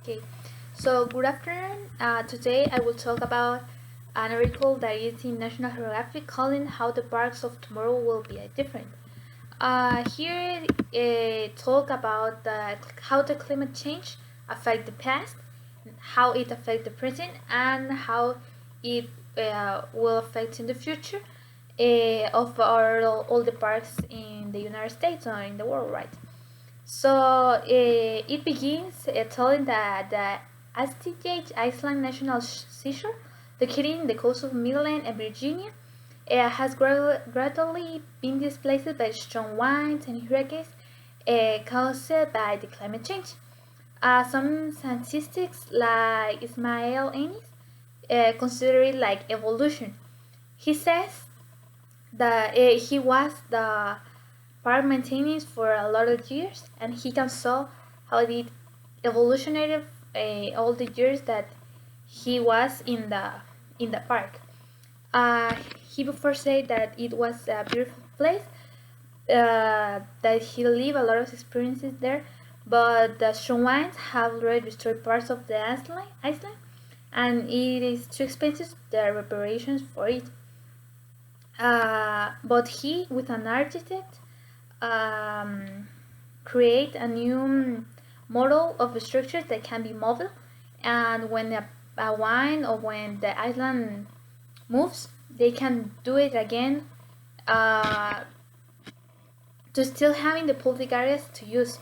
Okay, so good afternoon. Today I will talk about an article that is in National Geographic calling How the Parks of Tomorrow Will Be Different. Here talk about how the climate change affect the past, how it affect the present, and how it will affect in the future of all the parks in the United States or in the world, right? So it begins telling that the Astigate Island National Seashore, located in the coast of Maryland and Virginia, has gradually been displaced by strong winds and hurricanes caused by the climate change. Some scientists like Ismail Ennis consider it like evolution. He says that he was the park maintenance for a lot of years, and he can saw how it evolutionated all the years that he was in the park. Uh, he before said that it was a beautiful place, that he lived a lot of experiences there, but the strong winds have already destroyed parts of the island, and it is too expensive the reparations for it. But he, with an architect, um, create a new model of structures that can be mobile, and when a wine or when the island moves, they can do it again, uh, to still having the public areas to use.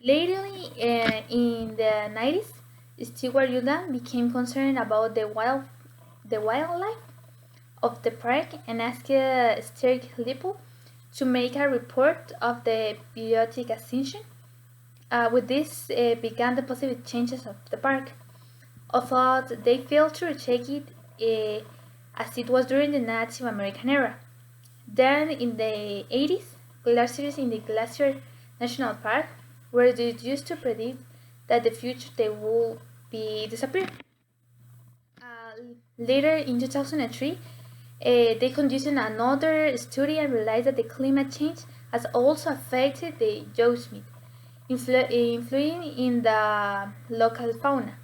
Lately, in the 90s, Stewart Yudan became concerned about the wildlife of the park and asked Stig Lippo to make a report of the biotic extinction. With this began the positive changes of the park. Although they failed to retake it as it was during the Native American era. Then in the 80s, glaciers in the Glacier National Park were used to predict that the future they will be disappear. Later in 2003, they conducted another study and realized that the climate change has also affected the Yosemite, influencing in the local fauna.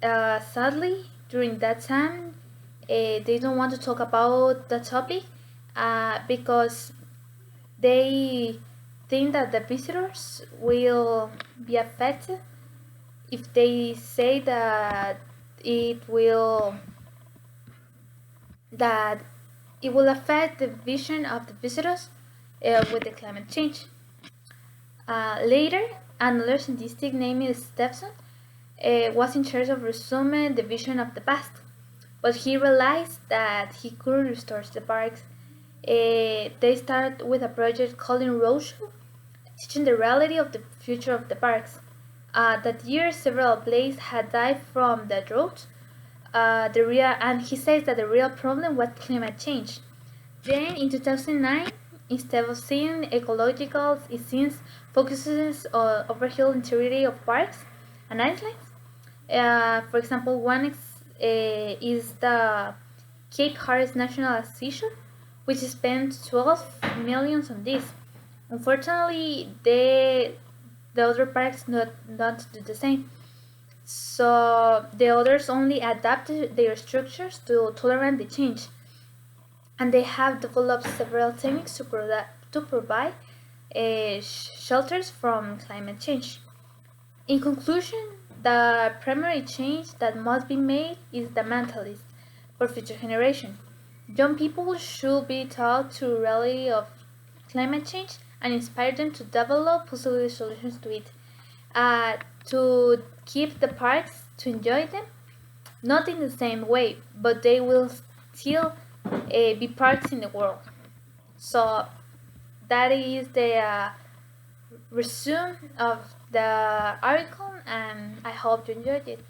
Sadly, during that time, they don't want to talk about the topic because they think that the visitors will be affected if they say it will that it will affect the vision of the visitors with the climate change. Later, another scientist named Stephenson was in charge of resuming the vision of the past, but he realized that he couldn't restore the parks. They started with a project called Roadshow, teaching the reality of the future of the parks. That year, several blades had died from the drought. And he says that the real problem was climate change. Then, in 2009, instead of seeing ecological, it seems focuses on overall integrity of parks and islands. For example, is the Cape Harris National Seashore, which spent 12 millions on this. Unfortunately, the other parks not do the same. So the others only adapted their structures to tolerate the change, and they have developed several techniques to provide shelters from climate change. In conclusion, the primary change that must be made is the mentalist for future generations. Young people should be taught to reality of climate change and inspire them to develop possible solutions to it. Uh, to keep the parks, to enjoy them, not in the same way, but they will still be parks in the world. So that is the resume of the article, and I hope you enjoyed it.